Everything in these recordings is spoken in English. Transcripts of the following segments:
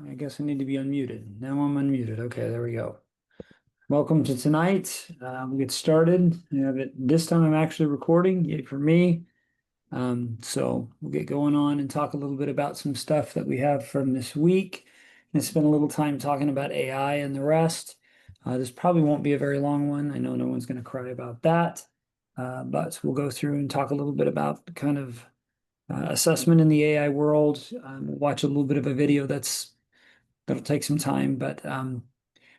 I guess I need to be unmuted. Now I'm unmuted. Okay, there we go. Welcome to tonight. We'll get started. This time I'm actually recording, yay for me. So we'll get going on and talk a little bit about some stuff that we have from this week and spend a little time talking about AI and the rest. This probably won't be a very long one. I know no one's going to cry about that. But we'll go through and talk a little bit about kind of assessment in the AI world. We'll watch a little bit of a video that'll take some time. But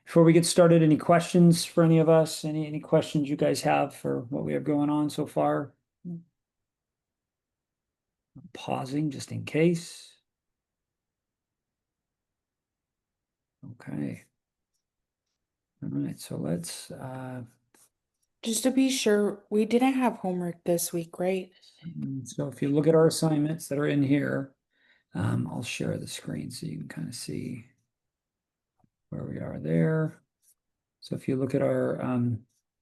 before we get started, any questions for any of us? Any questions you guys have for what we have going on so far? I'm pausing just in case. Okay. All right, so let's Just to be sure, we didn't have homework this week, right? so if you look at our assignments that are in here, I'll share the screen so you can kind of see where we are there. So if you look at our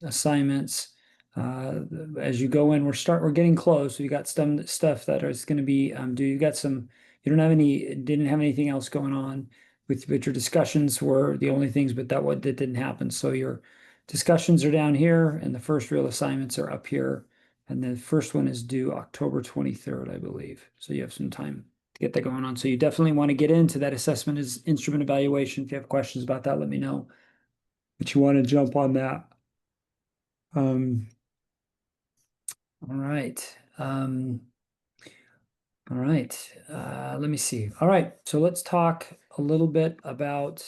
assignments, as you go in, we're getting close. So you got some stuff that is going to be you didn't have anything else going on with your discussions were the only things, but that didn't happen. So your discussions are down here, and the first real assignments are up here. And the first one is due October 23rd, I believe. So you have some time to get that going on. So you definitely want to get into that assessment as instrument evaluation. If you have questions about that, let me know. But you want to jump on that. Um, all right. All right. Let me see. All right. So let's talk a little bit about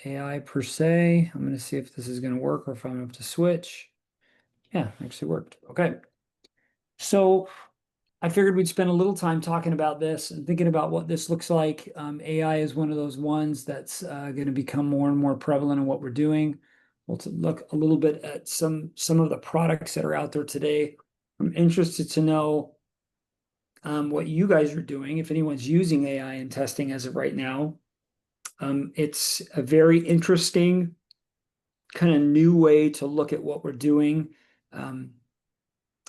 AI per se. I'm going to see if this is going to work or if I'm going to have to switch. Yeah, actually worked. Okay. So I figured we'd spend a little time talking about this and thinking about what this looks like. AI is one of those ones that's going to become more and more prevalent in what we're doing. We'll look a little bit at some of the products that are out there today. I'm interested to know what you guys are doing, if anyone's using AI in testing as of right now. It's a very interesting kind of new way to look at what we're doing.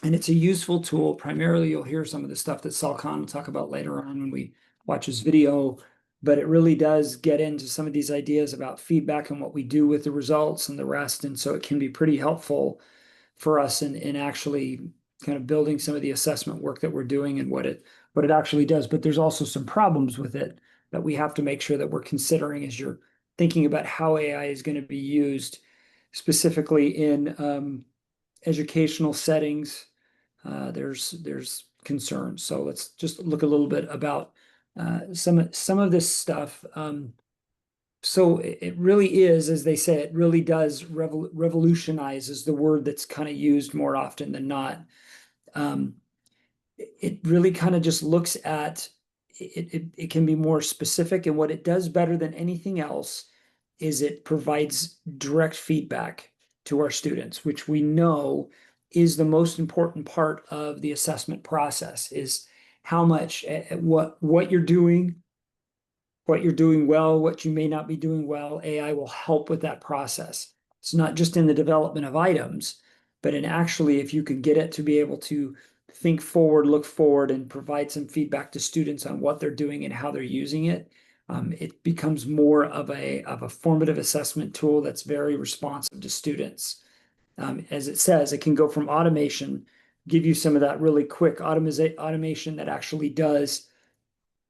And it's a useful tool. Primarily, you'll hear some of the stuff that Salkan will talk about later on when we watch his video, but it really does get into some of these ideas about feedback and what we do with the results and the rest. And so it can be pretty helpful for us in actually kind of building some of the assessment work that we're doing and what it actually does. But there's also some problems with it that we have to make sure that we're considering as you're thinking about how AI is going to be used specifically in educational settings. There's concerns. So let's just look a little bit about some of this stuff. So it really is, as they say, it really does revolutionize is the word that's kind of used more often than not. It really kind of just looks at it can be more specific, and what it does better than anything else is it provides direct feedback to our students, which we know is the most important part of the assessment process, is how much what you're doing, what you're doing well, what you may not be doing well. AI will help with that process. It's not just in the development of items, but in actually if you could get it to be able to think forward, look forward, and provide some feedback to students on what they're doing and how they're using it. It becomes more of a formative assessment tool that's very responsive to students. As it says, it can go from automation, give you some of that really quick automation that actually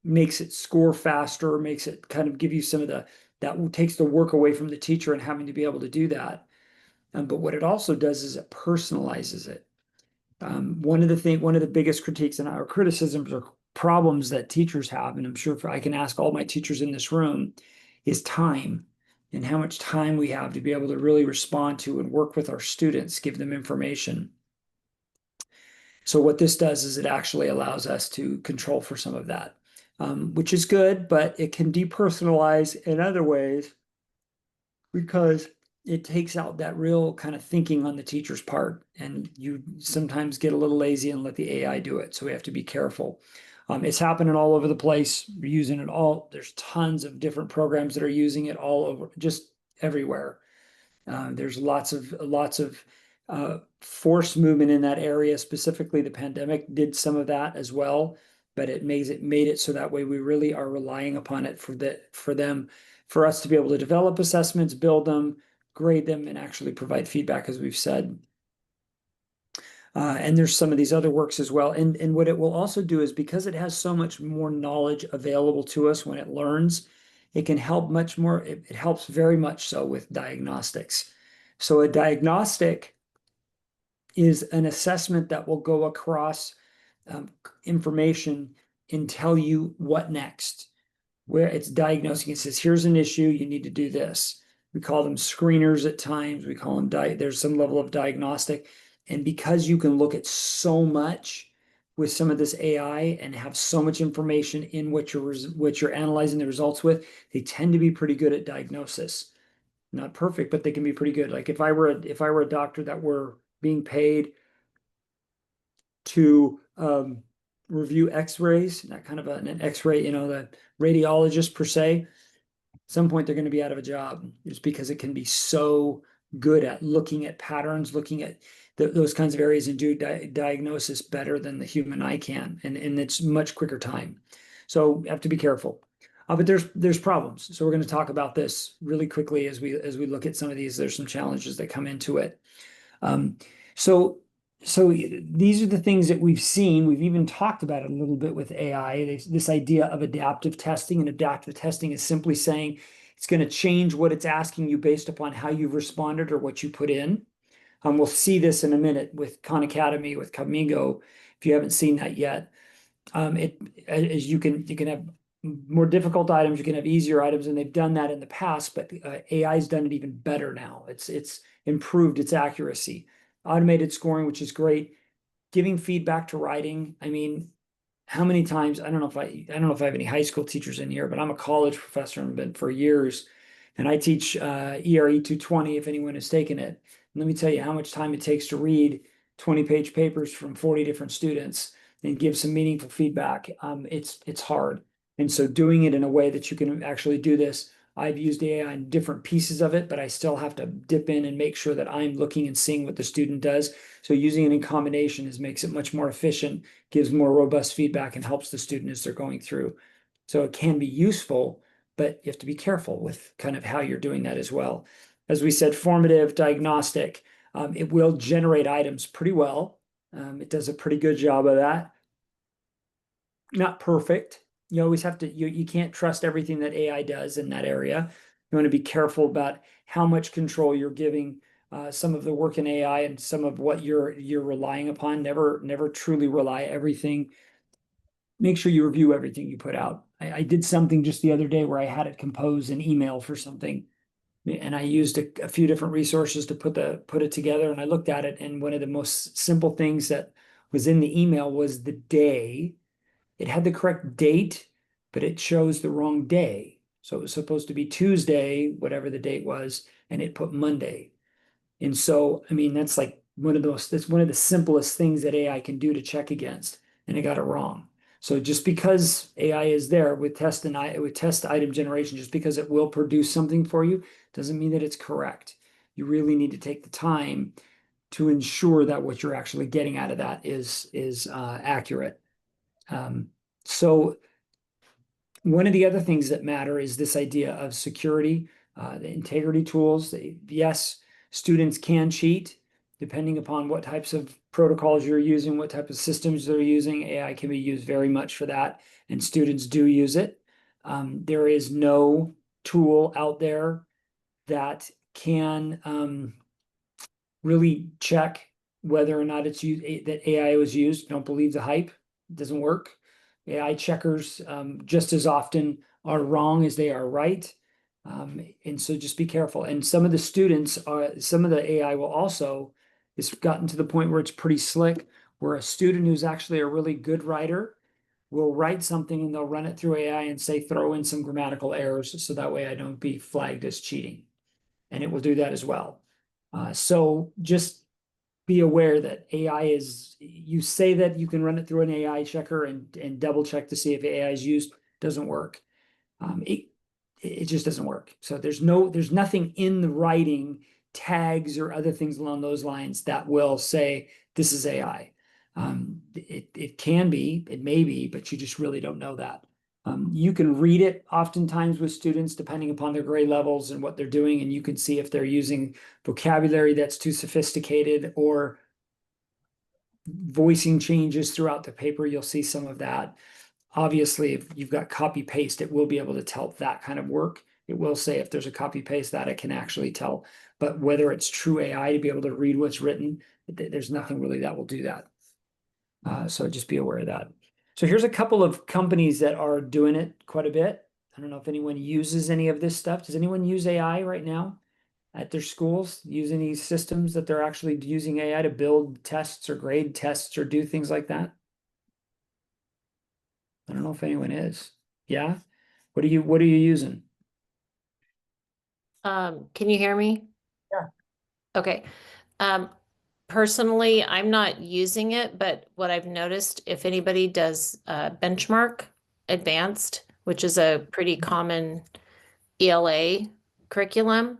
makes it score faster, makes it kind of give you some of that takes the work away from the teacher and having to be able to do that. But what it also does is it personalizes it. One of the biggest critiques and our criticisms or problems that teachers have, and I'm sure I can ask all my teachers in this room, is time and how much time we have to be able to really respond to and work with our students, give them information. So what this does is it actually allows us to control for some of that, which is good, but it can depersonalize in other ways because it takes out that real kind of thinking on the teacher's part, and you sometimes get a little lazy and let the AI do it. So we have to be careful. It's happening all over the place. We're using it all. There's tons of different programs that are using it all over, just everywhere. There's lots of force movement in that area. Specifically, the pandemic did some of that as well. but it made it so that way we really are relying upon it for us to be able to develop assessments, build them, grade them, and actually provide feedback, as we've said. And there's some of these other works as well. And what it will also do is, because it has so much more knowledge available to us when it learns, it can help much more. It helps very much so with diagnostics. So a diagnostic is an assessment that will go across information and tell you what next. Where it's diagnosing, it says, here's an issue, you need to do this. We call them screeners at times. We call them there's some level of diagnostic. And because you can look at so much with some of this AI and have so much information in what you're analyzing the results with, they tend to be pretty good at diagnosis. Not perfect, but they can be pretty good. Like if I were a doctor that were being paid to review X-rays, not kind of an X-ray, the radiologist per se, at some point they're going to be out of a job, just because it can be so good at looking at patterns, looking at those kinds of areas, and do diagnosis better than the human eye can, and it's much quicker time. So you have to be careful. But there's problems. So we're going to talk about this really quickly as we look at some of these. There's some challenges that come into it. Um, so so these are the things that we've seen. We've even talked about it a little bit with AI, this idea of adaptive testing. And adaptive testing is simply saying it's going to change what it's asking you based upon how you've responded or what you put in. We'll see this in a minute with Khan Academy, with Kamigo, if you haven't seen that yet. As you can have more difficult items, you can have easier items, and they've done that in the past, but AI's done it even better now. It's improved its accuracy. Automated scoring, which is great. Giving feedback to writing. I mean, how many times, I don't know if I have any high school teachers in here, but I'm a college professor and been for years, and I teach ERE220 if anyone has taken it. And let me tell you how much time it takes to read 20-page papers from 40 different students and give some meaningful feedback. It's hard. And so doing it in a way that you can actually do this, I've used AI on different pieces of it, but I still have to dip in and make sure that I'm looking and seeing what the student does. So using it in combination makes it much more efficient, gives more robust feedback, and helps the student as they're going through. So it can be useful, but you have to be careful with kind of how you're doing that as well. As we said, formative, diagnostic, it will generate items pretty well. It does a pretty good job of that. Not perfect. You always have to, you can't trust everything that AI does in that area. You want to be careful about how much control you're giving some of the work in AI and some of what you're relying upon. Never truly rely everything. Make sure you review everything you put out. I did something just the other day where I had it compose an email for something, and I used a few different resources to put it together. And I looked at it, and one of the most simple things that was in the email was the day. It had the correct date, but it chose the wrong day. So it was supposed to be Tuesday, whatever the date was, and it put Monday. And so, I mean, that's one of the simplest things that AI can do to check against, and it got it wrong. So just because AI is there with test item generation, just because it will produce something for you, doesn't mean that it's correct. You really need to take the time to ensure that what you're actually getting out of that is accurate. So one of the other things that matter is this idea of security, the integrity tools. Yes, students can cheat depending upon what types of protocols you're using, what type of systems they're using. AI can be used very much for that, and students do use it. There is no tool out there that can really check whether or not it's used, that AI was used. Don't believe the hype. It doesn't work. AI checkers just as often are wrong as they are right. And so just be careful. And some of the AI will also, it's gotten to the point where it's pretty slick, where a student who's actually a really good writer will write something and they'll run it through AI and say, throw in some grammatical errors so that way I don't be flagged as cheating. And it will do that as well. So just be aware that AI you say that you can run it through an AI checker and double check to see if AI is used, doesn't work. It just doesn't work. So there's nothing in the writing, tags or other things along those lines that will say this is AI. It can be, it may be, but you just really don't know that. You can read it oftentimes with students, depending upon their grade levels and what they're doing, and you can see if they're using vocabulary that's too sophisticated or voicing changes throughout the paper. You'll see some of that. Obviously, if you've got copy paste, it will be able to tell that kind of work. It will say if there's a copy paste that it can actually tell. But whether it's true AI to be able to read what's written, there's nothing really that will do that. So just be aware of that. So here's a couple of companies that are doing it quite a bit. I don't know if anyone uses any of this stuff. Does anyone use AI right now at their schools? Use any systems that they're actually using AI to build tests or grade tests or do things like that? I don't know if anyone is. Yeah? What are you using? Can you hear me? Yeah. Okay. Um, personally, I'm not using it, but what I've noticed, if anybody does benchmark advanced, which is a pretty common ELA curriculum,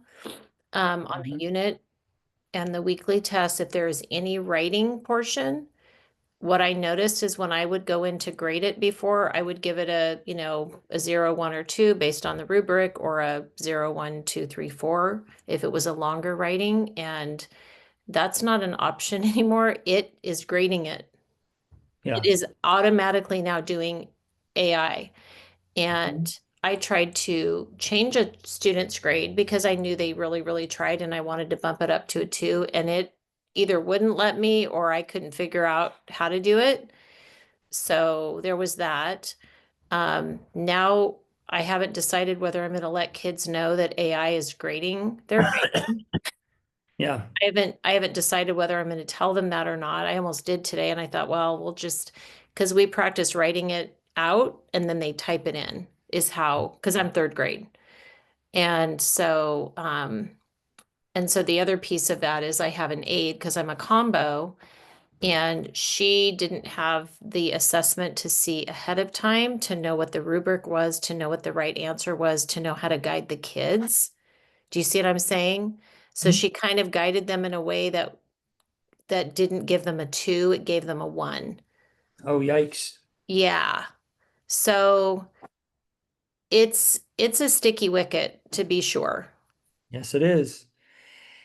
on the unit and the weekly test, if there is any writing portion, what I noticed is when I would go in to grade it before, I would give it a 0, 1, or 2 based on the rubric, or a 0, 1, 2, 3, 4 if it was a longer writing. And that's not an option anymore. It is grading it. Yeah. It is automatically now doing AI. And I tried to change a student's grade because I knew they really, really tried and I wanted to bump it up to a 2, and it either wouldn't let me or I couldn't figure out how to do it. So there was that. Now I haven't decided whether I'm going to let kids know that AI is grading their grade. Yeah. I haven't decided whether I'm going to tell them that or not. I almost did today, and I thought, well, we'll just, because we practice writing it out and then they type it in, is how, because I'm third grade. And so, the other piece of that is I have an aide because I'm a combo, and she didn't have the assessment to see ahead of time, to know what the rubric was, to know what the right answer was, to know how to guide the kids. Do you see what I'm saying? So Mhm. she kind of guided them in a way that didn't give them a 2, it gave them a 1. Oh, yikes. Yeah. So it's a sticky wicket, to be sure. Yes, it is.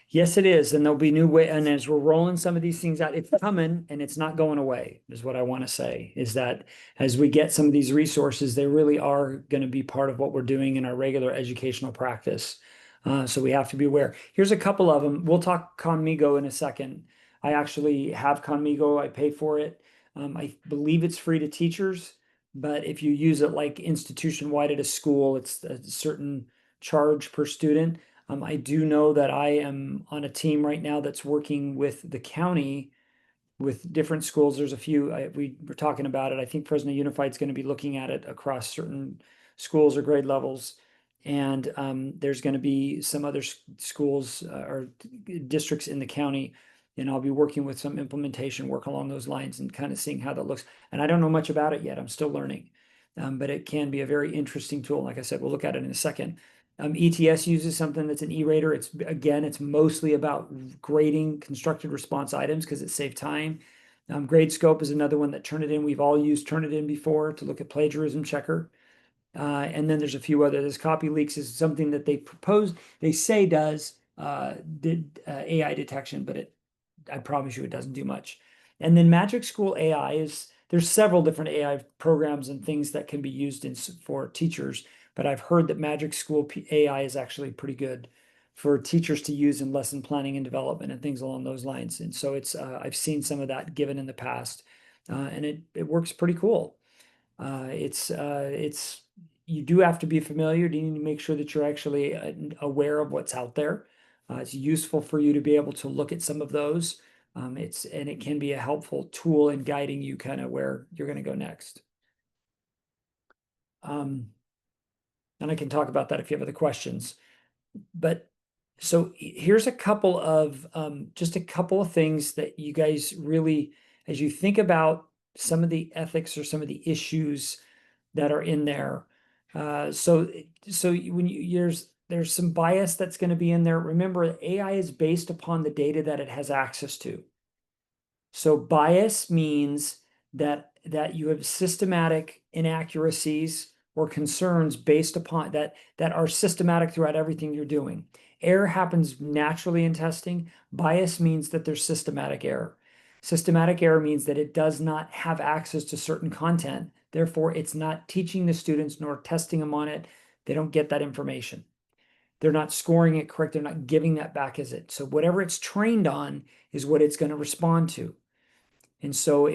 Yes, it is. And there'll be new way. And as we're rolling some of these things out, it's coming and it's not going away, is what I want to say. Is that as we get some of these resources, they really are going to be part of what we're doing in our regular educational practice. So we have to be aware. Here's a couple of them. We'll talk Conmigo in a second. I actually have Conmigo. I pay for it. I believe it's free to teachers, but if you use it like institution-wide at a school, it's a certain charge per student. I do know that I am on a team right now that's working with the county with different schools. There's a few, we were talking about it. I think Fresno Unified is going to be looking at it across certain schools or grade levels. And there's going to be some other schools or districts in the county. And I'll be working with some implementation work along those lines and kind of seeing how that looks. And I don't know much about it yet. I'm still learning. But it can be a very interesting tool. Like I said, we'll look at it in a second. ETS uses something that's an E-rater. It's mostly about grading constructed response items because it saves time. Grade Scope is another one that Turnitin. We've all used Turnitin before to look at plagiarism checker. And then there's a few others. Copy leaks is something that they propose, they say does did AI detection, but I promise you it doesn't do much. And then Magic School AI there's several different AI programs and things that can be used for teachers, but I've heard that Magic School AI is actually pretty good for teachers to use in lesson planning and development and things along those lines. And so I've seen some of that given in the past, and it works pretty cool. It's you do have to be familiar. You need to make sure that you're actually aware of what's out there. It's useful for you to be able to look at some of those. And it can be a helpful tool in guiding you kind of where you're going to go next. And I can talk about that if you have other questions. But so here's a couple of just a couple of things that you guys really, as you think about some of the ethics or some of the issues that are in there. So when there's some bias that's going to be in there. Remember, AI is based upon the data that it has access to. So bias means that you have systematic inaccuracies or concerns based upon that are systematic throughout everything you're doing. Error happens naturally in testing. Bias means that there's systematic error. Systematic error means that it does not have access to certain content. Therefore, it's not teaching the students nor testing them on it. They don't get that information. They're not scoring it correct. They're not giving that back as it. So whatever it's trained on is what it's going to respond to. And so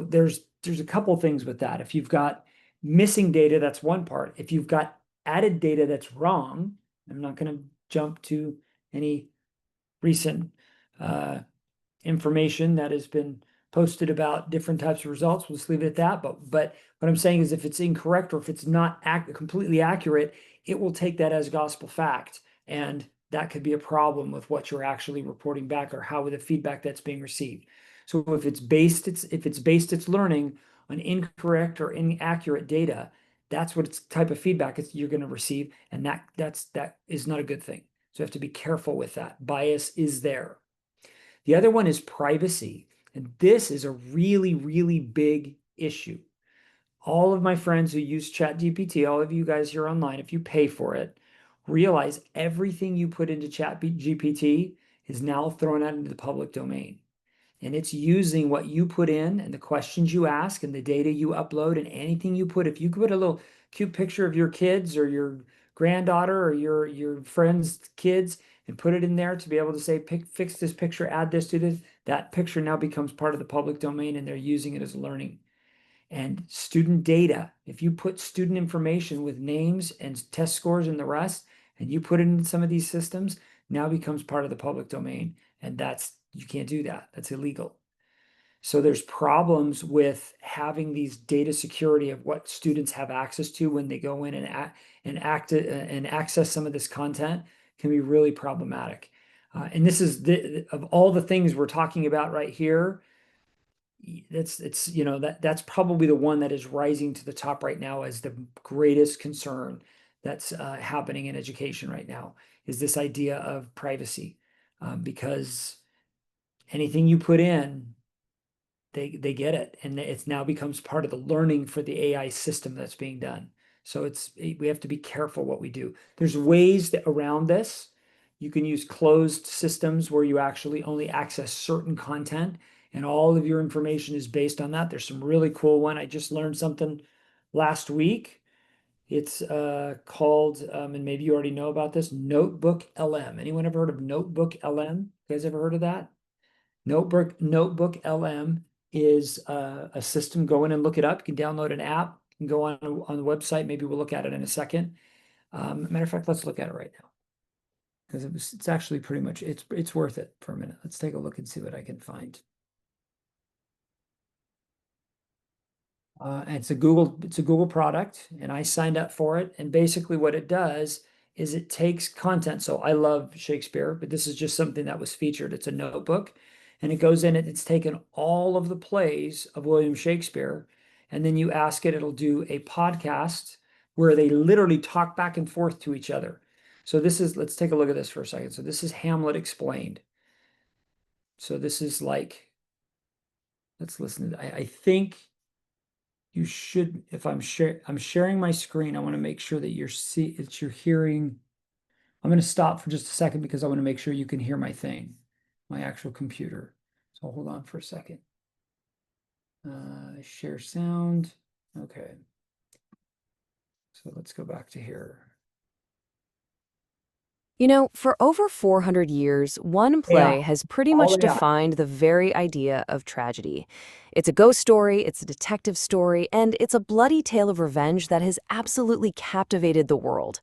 there's a couple things with that. If you've got missing data, that's one part. If you've got added data that's wrong, I'm not going to jump to any recent information that has been posted about different types of results. We'll just leave it at that. But what I'm saying is if it's incorrect or if it's not completely accurate, it will take that as gospel fact. And that could be a problem with what you're actually reporting back or how the feedback that's being received. So if it's based its learning on incorrect or inaccurate data, that's what it's type of feedback you're going to receive, and that is not a good thing. So you have to be careful with that. Bias is there. The other one is privacy, and this is a really, really big issue. All of my friends who use ChatGPT, all of you guys here online, if you pay for it, realize everything you put into ChatGPT is now thrown out into the public domain. And it's using what you put in and the questions you ask and the data you upload and anything you put. If you put a little cute picture of your kids or your granddaughter or your friend's kids and put it in there to be able to say, fix this picture, add this to this, that picture now becomes part of the public domain and they're using it as learning. And student data, if you put student information with names and test scores and the rest, and you put it in some of these systems, now becomes part of the public domain. And you can't do that. That's illegal. So there's problems with having these data security of what students have access to when they go in and access some of this content can be really problematic. And this is of all the things we're talking about right here, that's probably the one that is rising to the top right now as the greatest concern that's happening in education right now is this idea of privacy, because anything you put in, they get it, and it now becomes part of the learning for the AI system that's being done. So we have to be careful what we do. There's ways around this. You can use closed systems where you actually only access certain content and all of your information is based on that. There's some really cool one. I just learned something last week. It's called, and maybe you already know about this, Notebook LM. Anyone ever heard of Notebook LM? You guys ever heard of that? Notebook LM is a system. Go in and look it up. You can download an app. You can go on the website. Maybe we'll look at it in a second. Matter of fact, let's look at it right now because it's actually pretty much it's worth it for a minute. Let's take a look and see what I can find. And it's a Google product, and I signed up for it. And basically, what it does is it takes content. So I love Shakespeare, but this is just something that was featured. It's a notebook, and it goes in it. It's taken all of the plays of William Shakespeare, and then you ask it, it'll do a podcast where they literally talk back and forth to each other. So let's take a look at this for a second. So this is Hamlet explained. So this is like, let's listen to, I think you should, if I'm sharing my screen, I want to make sure that you're hearing. I'm going to stop for just a second because I want to make sure you can hear my thing, my actual computer. So hold on for a second. Share sound. Okay. So let's go back to here. You know, for over 400 years, one play has pretty All much AI. defined the very idea of tragedy. It's a ghost story, it's a detective story, and it's a bloody tale of revenge that has absolutely captivated the world.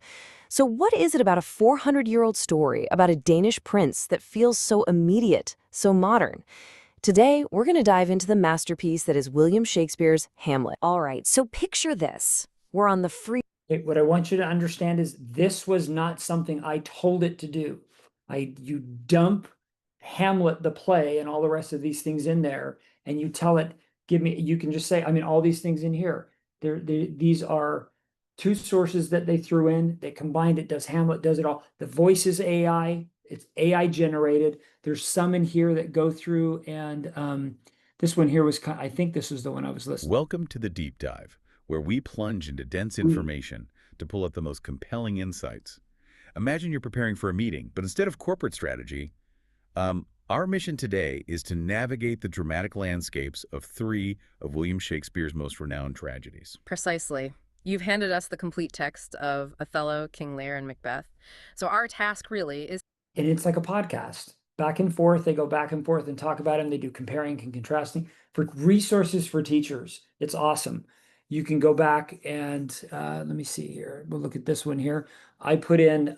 So what is it about a 400-year-old story about a Danish prince that feels so immediate, so modern? Today, we're going to dive into the masterpiece that is William Shakespeare's Hamlet. All right, so picture this. We're on the free What I want you to understand is this was not something I told it to do. You dump Hamlet, the play, and all the rest of these things in there, and you tell it, you can just say, I mean, all these things in here. These are two sources that they threw in. They combined it, does Hamlet, does it all. The voice is AI. It's AI generated. There's some in here that go through, and this one here was, I think this was the one I was listening. Welcome to the Deep Dive, where we plunge into dense information to pull out the most compelling insights. Imagine you're preparing for a meeting, but instead of corporate strategy, our mission today is to navigate the dramatic landscapes of 3 of William Shakespeare's most renowned tragedies. Precisely. You've handed us the complete text of Othello, King Lear, and Macbeth. So our task really is... And it's like a podcast. Back and forth, they go back and forth and talk about them. They do comparing and contrasting. For resources for teachers, it's awesome. You can go back and let me see here. We'll look at this one here. I put in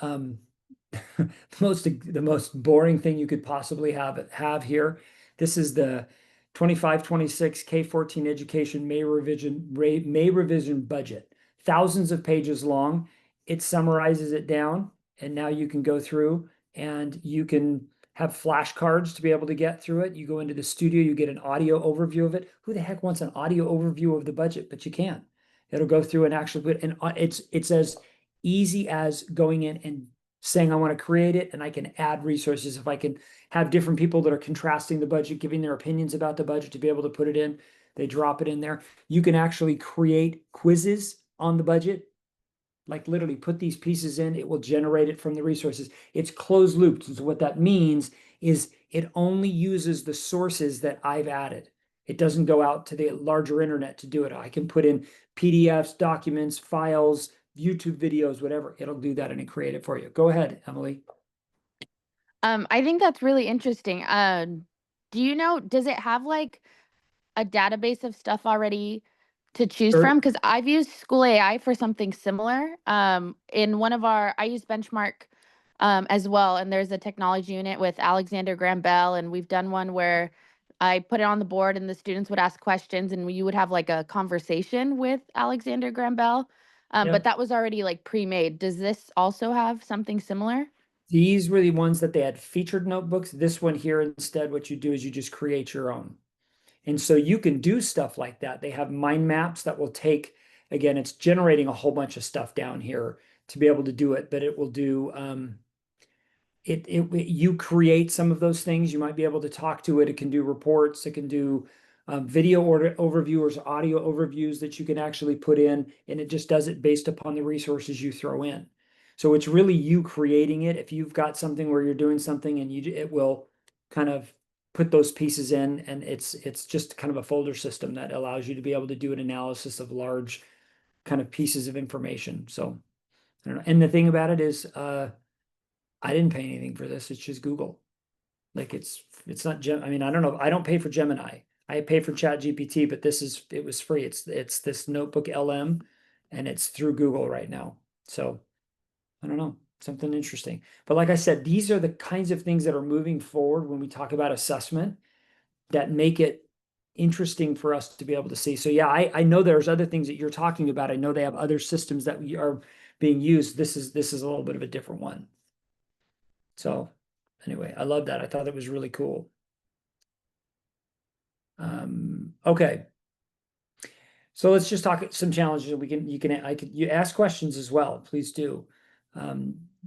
the most boring thing you could possibly have here. This is the 25-26 K-14 education May revision budget. Thousands of pages long. It summarizes it down, and now you can go through and you can have flashcards to be able to get through it. You go into the studio, you get an audio overview of it. Who the heck wants an audio overview of the budget? But you can. It'll go through and actually put, and it's as easy as going in and saying I want to create it, and I can add resources. If I can have different people that are contrasting the budget, giving their opinions about the budget, to be able to put it in, they drop it in there. You can actually create quizzes on the budget, like literally put these pieces in, it will generate it from the resources. It's closed looped. So what that means is it only uses the sources that I've added. It doesn't go out to the larger internet to do it. I can put in PDFs, documents, files, YouTube videos, whatever. It'll do that and create it for you. Go ahead, Emily. I think that's really interesting. Do you know, does it have like a database of stuff already to choose Sure. from? Because I've used School AI for something similar. In one of I use Benchmark as well, and there's a technology unit with Alexander Graham Bell, and we've done one where I put it on the board and the students would ask questions and you would have like a conversation with Alexander Graham Bell. Yep. But that was already like pre-made. Does this also have something similar? These were the ones that they had featured notebooks. This one here, instead, what you do is you just create your own. And so you can do stuff like that. They have mind maps that will take, again, it's generating a whole bunch of stuff down here to be able to do it, but it will do, you create some of those things. You might be able to talk to it. It can do reports. It can do video overviews, audio overviews that you can actually put in, and it just does it based upon the resources you throw in. So it's really you creating it. If you've got something where you're doing something and it will kind of put those pieces in, and it's just kind of a folder system that allows you to be able to do an analysis of large kind of pieces of information. So I don't know. And the thing about it is, I didn't pay anything for this. It's just Google. Like it's not I mean, I don't know. I don't pay for Gemini. I pay for ChatGPT, but it was free. It's this Notebook LM, and it's through Google right now. So I don't know, something interesting. But like I said, these are the kinds of things that are moving forward when we talk about assessment that make it interesting for us to be able to see. So yeah, I know there's other things that you're talking about. I know they have other systems that are being used. This is a little bit of a different one. So anyway, I love that. I thought it was really cool. Okay. So let's just talk some challenges. You ask questions as well. Please do.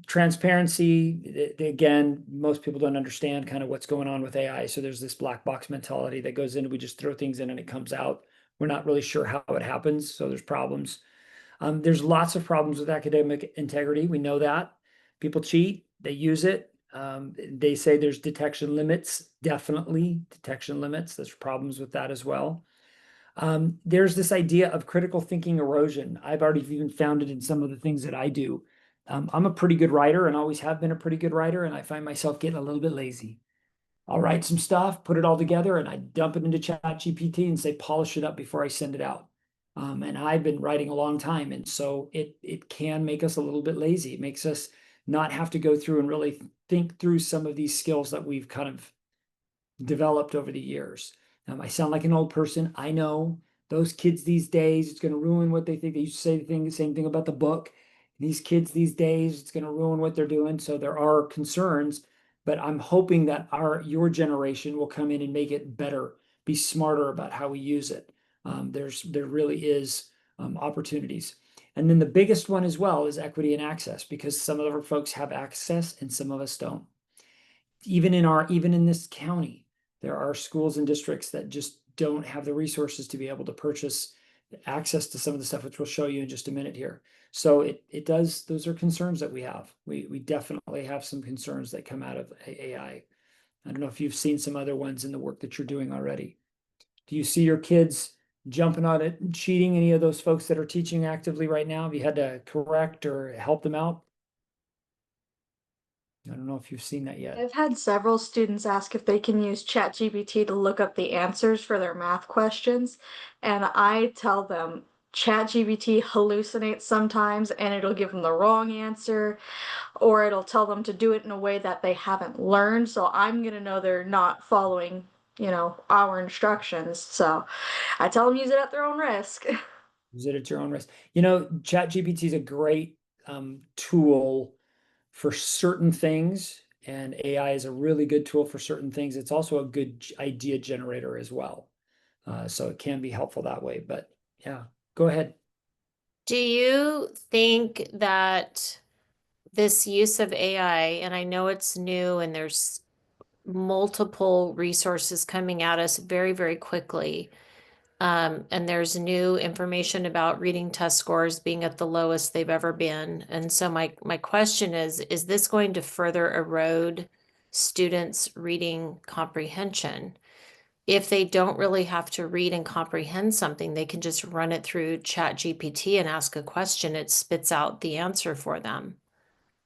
Transparency, again, most people don't understand kind of what's going on with AI. So there's this black box mentality that goes in, we just throw things in and it comes out. We're not really sure how it happens. So there's problems. There's lots of problems with academic integrity. We know that. People cheat, they use it. They say there's detection limits, definitely detection limits. There's problems with that as well. There's this idea of critical thinking erosion. I've already even found it in some of the things that I do. I'm a pretty good writer and always have been a pretty good writer, and I find myself getting a little bit lazy. I'll write some stuff, put it all together, and I dump it into ChatGPT and say, polish it up before I send it out. And I've been writing a long time, and so it can make us a little bit lazy. It makes us not have to go through and really think through some of these skills that we've kind of developed over the years. I sound like an old person. I know those kids these days, it's going to ruin what they think. They used to say the same thing about the book. These kids these days, it's going to ruin what they're doing. So there are concerns, but I'm hoping that your generation will come in and make it better, be smarter about how we use it. There really is opportunities. And then the biggest one as well is equity and access, because some of our folks have access and some of us don't. even in this county, there are schools and districts that just don't have the resources to be able to purchase access to some of the stuff, which we'll show you in just a minute here. So it does, those are concerns that we have. We definitely have some concerns that come out of AI. I don't know if you've seen some other ones in the work that you're doing already. Do you see your kids jumping on it and cheating, any of those folks that are teaching actively right now? Have you had to correct or help them out? I don't know if you've seen that yet. I've had several students ask if they can use ChatGPT to look up the answers for their math questions, and I tell them ChatGPT hallucinates sometimes and it'll give them the wrong answer, or it'll tell them to do it in a way that they haven't learned, so I'm gonna know they're not following, our instructions. So I tell them use it at their own risk. Use it at your own risk. ChatGPT is a great tool for certain things, and AI is a really good tool for certain things. It's also a good idea generator as well. So it can be helpful that way. But yeah, go ahead. Do you think that this use of AI, and I know it's new and there's multiple resources coming at us very, very quickly, and there's new information about reading test scores being at the lowest they've ever been. And so my question is this going to further erode students' reading comprehension? If they don't really have to read and comprehend something, they can just run it through ChatGPT and ask a question. It spits out the answer for them.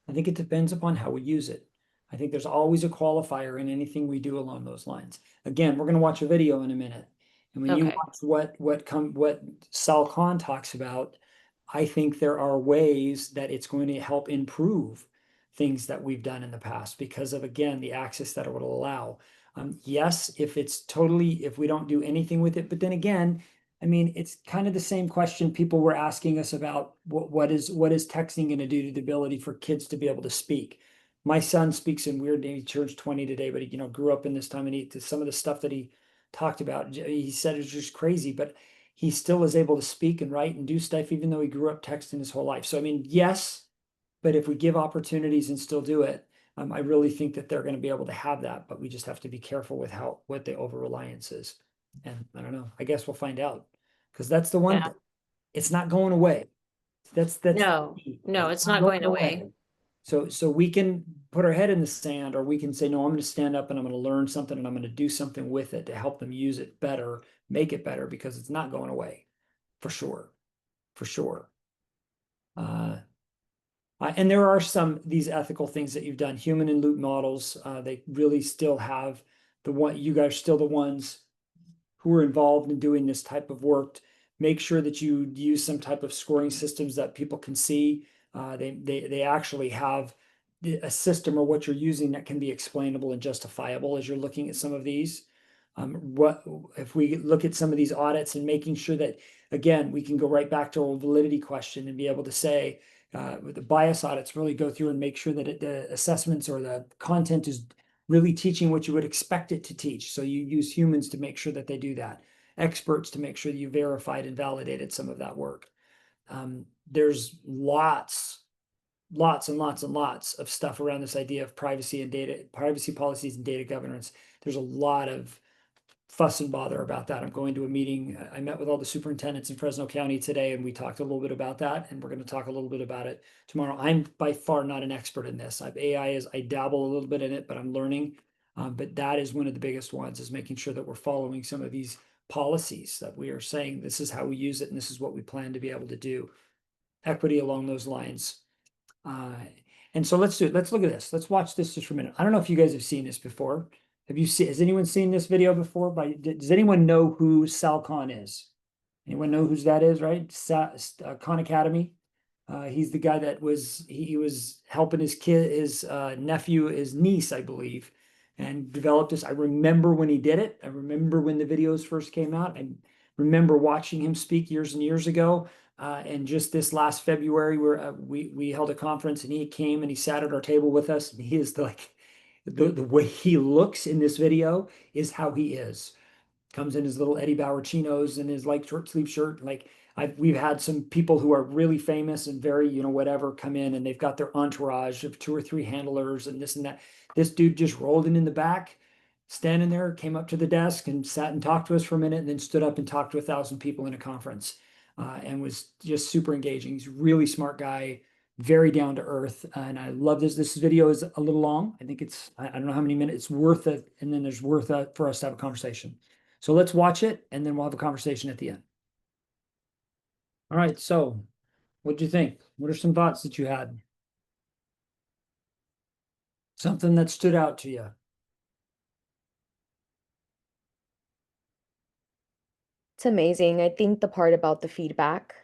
I think it depends upon how we use it. I think there's always a qualifier in anything we do along those lines. Again, we're going to watch a video in a minute. And when you Okay. watch what Sal Khan talks about, I think there are ways that it's going to help improve things that we've done in the past because of, again, the access that it would allow. Yes, if we don't do anything with it, but then again, I mean, it's kind of the same question people were asking us about what is texting going to do to the ability for kids to be able to speak. My son speaks in weird, he turns 20 today, but he, grew up in this time, and some of the stuff that he talked about, he said it's just crazy, but he still is able to speak and write and do stuff, even though he grew up texting his whole life. So, I mean, yes, but if we give opportunities and still do it, I really think that they're going to be able to have that, but we just have to be careful with what the over reliance is. And I don't know, I guess we'll find out, because that's the one Yeah. thing. It's not going away. That's No, key. no, it's not going away. So we can put our head in the sand, or we can say, no, I'm going to stand up and I'm going to learn something and I'm going to do something with it to help them use it better, make it better, because it's not going away, for sure, for sure. And there are these ethical things that you've done, human in loop models. They really still have you guys are still the ones who are involved in doing this type of work. Make sure that you use some type of scoring systems that people can see. They actually have a system or what you're using that can be explainable and justifiable as you're looking at some of these. What if we look at some of these audits and making sure that, again, we can go right back to our validity question and be able to say, with the bias audits, really go through and make sure that the assessments or the content is really teaching what you would expect it to teach. So you use humans to make sure that they do that, experts to make sure that you verified and validated some of that work. There's lots and lots of stuff around this idea of privacy policies and data governance. There's a lot of fuss and bother about that. I'm going to a meeting. I met with all the superintendents in Fresno County today, and we talked a little bit about that, and we're going to talk a little bit about it tomorrow. I'm by far not an expert in this. I dabble a little bit in it, but I'm learning. But that is one of the biggest ones, is making sure that we're following some of these policies, that we are saying this is how we use it and this is what we plan to be able to do. Equity along those lines. And so let's do it. Let's look at this. Let's watch this just for a minute. I don't know if you guys have seen this before. Has anyone seen this video before? Does anyone know who Sal Khan is? Anyone know who that is, right? Khan Academy. He's the guy that he was helping his nephew, his niece, I believe, and developed this. I remember when he did it. I remember when the videos first came out. I remember watching him speak years and years ago. And just this last February, we held a conference, and he came and he sat at our table with us, and he is like, the way he looks in this video is how he is. Comes in his little Eddie Bauer chinos and his short sleeve shirt. Like, we've had some people who are really famous and very, you know, whatever, come in and they've got their entourage of 2 or 3 handlers and this and that. This dude just rolled in the back, standing there, came up to the desk and sat and talked to us for a minute, and then stood up and talked to 1,000 people in a conference, and was just super engaging. He's a really smart guy, very down to earth, and I love this. This video is a little long. I think it's, I don't know how many minutes. It's worth it, and then there's worth it for us to have a conversation. So let's watch it, and then we'll have a conversation at the end. All right, so what'd you think? What are some thoughts that you had? Something that stood out to you? It's amazing. I think the part about the feedback,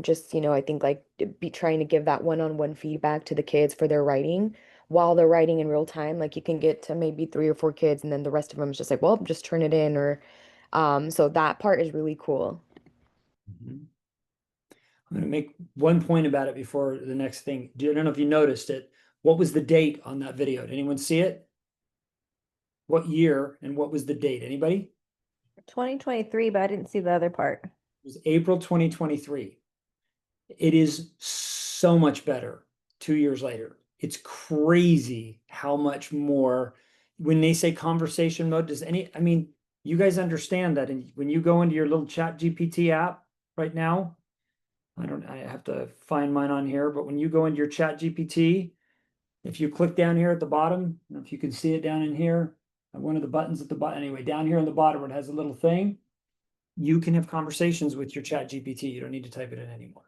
just, I think like be trying to give that one-on-one feedback to the kids for their writing while they're writing in real time. Like you can get to maybe 3 or 4 kids and then the rest of them is just like, well, just turn it in or so that part is really cool. Mhm. I'm going to make one point about it before the next thing. I don't know if you noticed it. What was the date on that video? Did anyone see it? What year and what was the date? Anybody? 2023, but I didn't see the other part. It was April 2023. It is so much better 2 years later. It's crazy how much more, when they say conversation mode, I mean, you guys understand that when you go into your little Chat GPT app right now, I have to find mine on here, but when you go into your Chat GPT, if you click down here at the bottom, I don't know if you can see it down in here, one of the buttons at the bottom, anyway, down here on the bottom where it has a little thing, you can have conversations with your Chat GPT. You don't need to type it in anymore.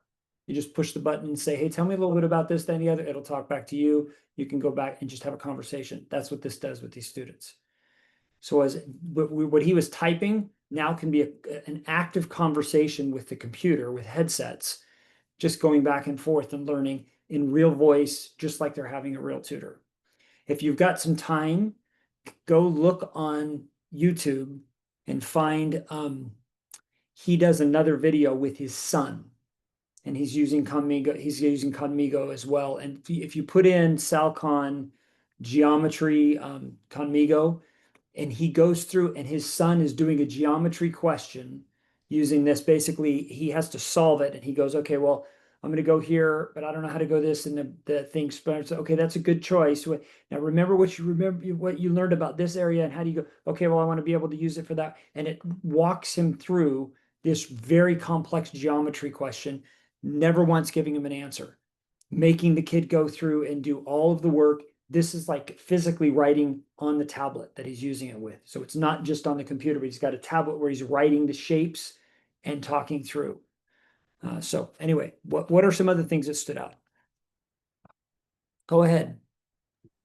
You just push the button and say, hey, tell me a little bit about this, then the other. It'll talk back to you. You can go back and just have a conversation. That's what this does with these students. So what he was typing now can be an active conversation with the computer, with headsets, just going back and forth and learning in real voice, just like they're having a real tutor. If you've got some time, go look on YouTube and find, he does another video with his son, and he's using Conmigo as well. And if you put in Salcon geometry, Conmigo, and he goes through and his son is doing a geometry question using this. Basically, he has to solve it, and he goes, okay, well, I'm going to go here, but I don't know how to go this, and the thing spins. Okay, that's a good choice. Now remember what you learned about this area, and how do you go? Okay, well, I want to be able to use it for that, and it walks him through this very complex geometry question, never once giving him an answer, making the kid go through and do all of the work. This is like physically writing on the tablet that he's using it with. So it's not just on the computer, but he's got a tablet where he's writing the shapes and talking through. So anyway, what are some other things that stood out? Go ahead.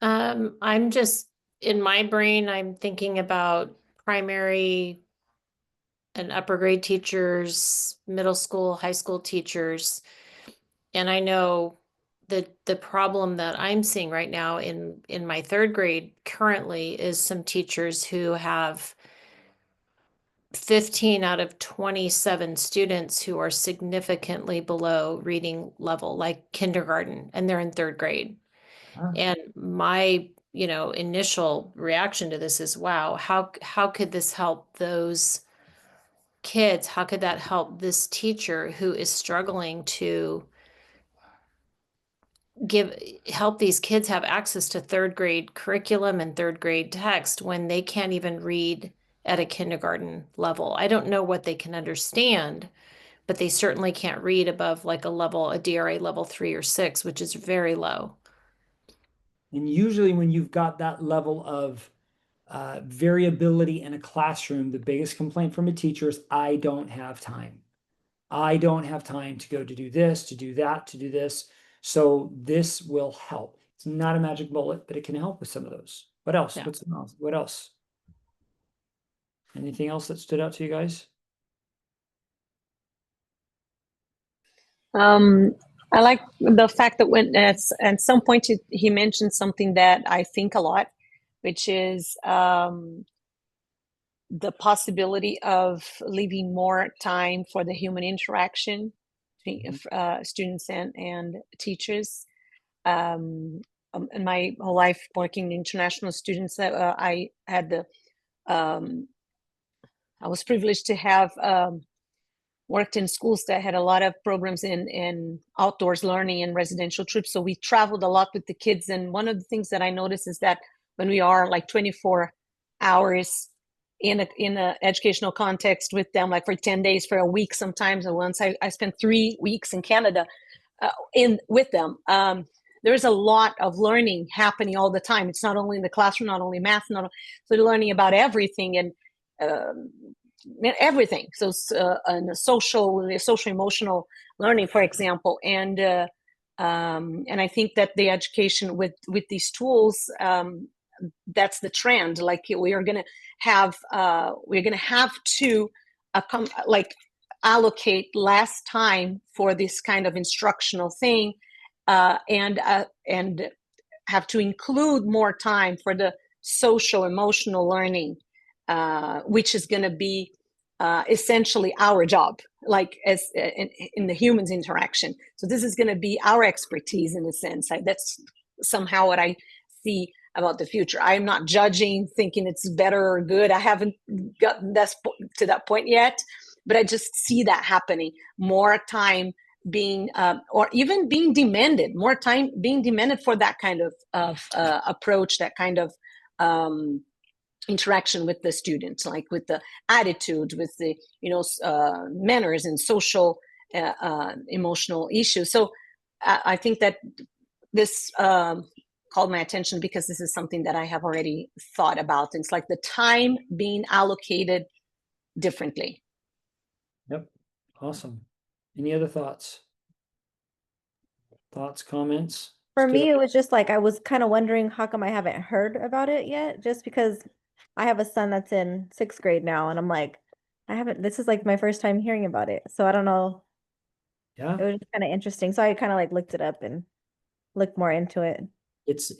I'm just, in my brain, I'm thinking about primary and upper grade teachers, middle school, high school teachers. And I know that the problem that I'm seeing right now in my 3rd grade currently is some teachers who have 15 out of 27 students who are significantly below reading level, like kindergarten, and they're in 3rd grade. And my, initial reaction to this is, wow, how could this help those kids? How could that help this teacher who is struggling to help these kids have access to 3rd grade curriculum and 3rd grade text when they can't even read at a kindergarten level? I don't know what they can understand, but they certainly can't read above like a DRA level 3 or 6, which is very low. And usually when you've got that level of variability in a classroom, the biggest complaint from a teacher is, I don't have time. I don't have time to go to do this, to do that, to do this. So this will help. It's not a magic bullet, but it can help with some of those. What else? Yeah. What else? Anything else that stood out to you guys? I like the fact that when at some point he mentioned something that I think a lot, which is the possibility of leaving more time for the human interaction between students and teachers. In my whole life working international students, I had I was privileged to have worked in schools that had a lot of programs in outdoors learning and residential trips. So we traveled a lot with the kids. And one of the things that I noticed is that when we are like 24 hours in a educational context with them, like for 10 days, for a week sometimes, and once I spent 3 weeks in Canada with them. There's a lot of learning happening all the time. It's not only in the classroom, not only math, so they're learning about everything and everything. So and the social emotional learning, for example, and I think that the education with these tools, that's the trend. Like we're gonna have to like allocate less time for this kind of instructional thing, and have to include more time for the social emotional learning, which is going to be essentially our job, like as in the humans interaction. So this is going to be our expertise in a sense. That's somehow what I see about the future. I'm not judging, thinking it's better or good. I haven't gotten to that point yet, but I just see that happening. More time being, or even being demanded, more time being demanded for that kind of approach, that kind of interaction with the students, like with the attitude, with the manners and social emotional issues. So I think that this called my attention because this is something that I have already thought about. It's like the time being allocated differently. Yep. Awesome. Any other thoughts? Thoughts, comments? For me, it was just like I was kind of wondering how come I haven't heard about it yet, just because I have a son that's in 6th grade now, and I'm like, this is like my first time hearing about it. So I don't know. Yeah. It was kind of interesting. So I kind of like looked it up and looked more into it. It's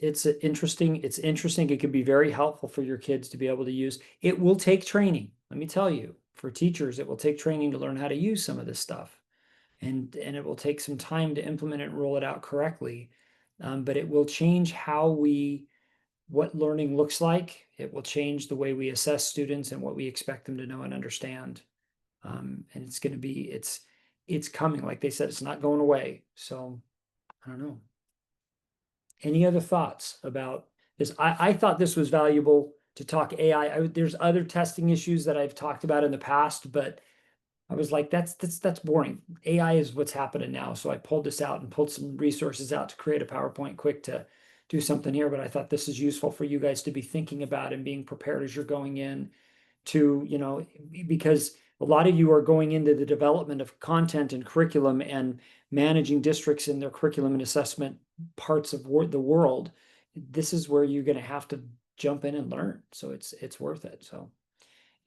interesting. It's interesting. It could be very helpful for your kids to be able to use. It will take training. Let me tell you, for teachers, it will take training to learn how to use some of this stuff. And it will take some time to implement it and roll it out correctly. But it will change what learning looks like. It will change the way we assess students and what we expect them to know and understand. And it's going to be, it's coming. Like they said, it's not going away. So I don't know. Any other thoughts about this? I thought this was valuable to talk AI. There's other testing issues that I've talked about in the past, but I was like, that's boring. AI is what's happening now. So I pulled this out and pulled some resources out to create a PowerPoint quick to do something here. But I thought this is useful for you guys to be thinking about and being prepared as you're going in to, because a lot of you are going into the development of content and curriculum and managing districts in their curriculum and assessment parts of the world. This is where you're going to have to jump in and learn. So it's worth it. So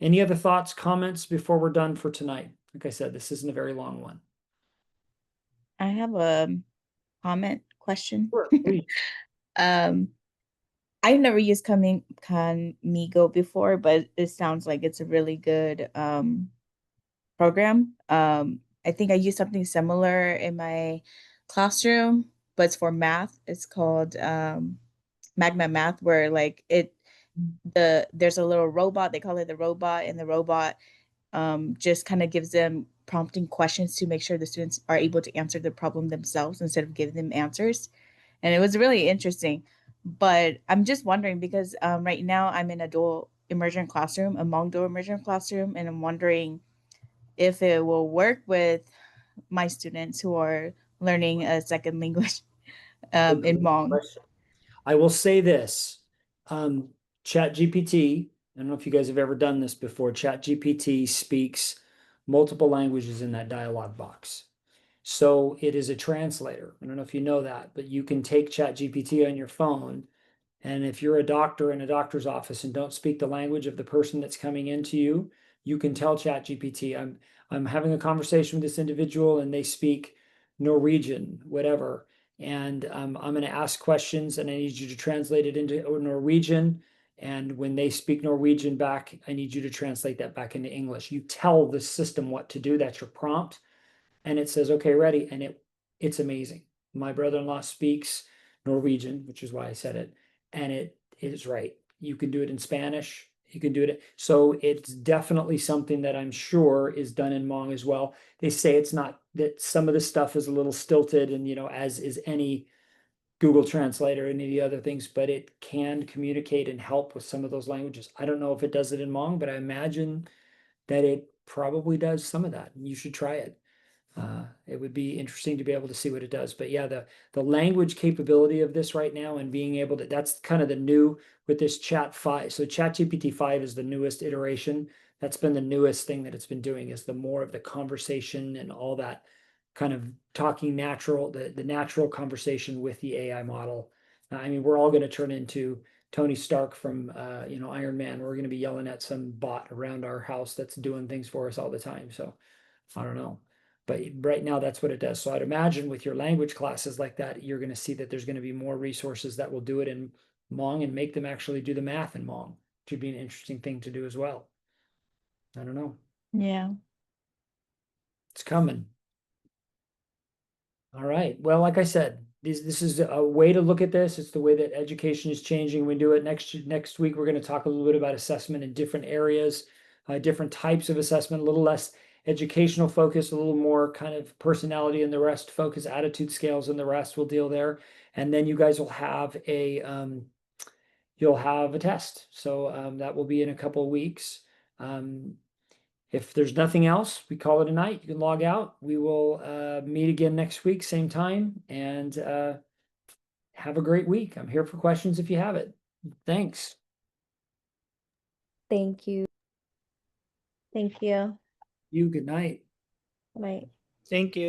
any other thoughts, comments before we're done for tonight? Like I said, this isn't a very long one. I have a comment question. Sure, please. I've never used Conmigo before, but it sounds like it's a really good program. I think I used something similar in my classroom, but it's for math. It's called Magma Math, where like there's a little robot, they call it the robot, and the robot just kind of gives them prompting questions to make sure the students are able to answer the problem themselves instead of giving them answers. And it was really interesting. But I'm just wondering because right now I'm in a dual immersion classroom, a Hmong dual immersion classroom, and I'm wondering if it will work with my students who are learning a second language in Hmong. I will say this, ChatGPT, I don't know if you guys have ever done this before, ChatGPT speaks multiple languages in that dialog box. So it is a translator. I don't know if you know that, but you can take ChatGPT on your phone. And if you're a doctor in a doctor's office and don't speak the language of the person that's coming into you, you can tell ChatGPT, I'm having a conversation with this individual and they speak Norwegian, whatever. And I'm going to ask questions and I need you to translate it into Norwegian. And when they speak Norwegian back, I need you to translate that back into English. You tell the system what to do. That's your prompt. And it says, okay, ready. And it's amazing. My brother-in-law speaks Norwegian, which is why I said it. And it is right. You can do it in Spanish. You can do it. So it's definitely something that I'm sure is done in Hmong as well. They say it's not, that some of the stuff is a little stilted, and as is any Google Translate or any of the other things, but it can communicate and help with some of those languages. I don't know if it does it in Hmong, but I imagine that it probably does some of that, and you should try it. It would be interesting to be able to see what it does. But yeah, the language capability of this right now, and being able to, that's kind of the new with this Chat 5. So ChatGPT 5 is the newest iteration. That's been the newest thing that it's been doing, is the more of the conversation and all that kind of talking natural, the natural conversation with the AI model. I mean, we're all going to turn into Tony Stark from Iron Man. We're going to be yelling at some bot around our house that's doing things for us all the time. So I don't know. But right now, that's what it does. So I'd imagine with your language classes like that, you're going to see that there's going to be more resources that will do it in Hmong and make them actually do the math in Hmong. Which would be an interesting thing to do as well. I don't know. Yeah. It's coming. All right. Well, like I said, this is a way to look at this. It's the way that education is changing. We do it next week. We're going to talk a little bit about assessment in different areas, different types of assessment, a little less educational focus, a little more kind of personality, and the rest focus, attitude scales, and the rest will deal there. And then you guys will have a test. So that will be in a couple of weeks. If there's nothing else, we call it a night. You can log out. We will meet again next week, same time, and have a great week. I'm here for questions if you have it. Thanks. Thank you. Thank you. You, good night. Good night. Thank you.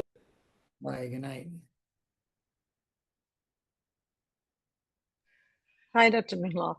Bye, good night. Hi, Dr. Mihloff.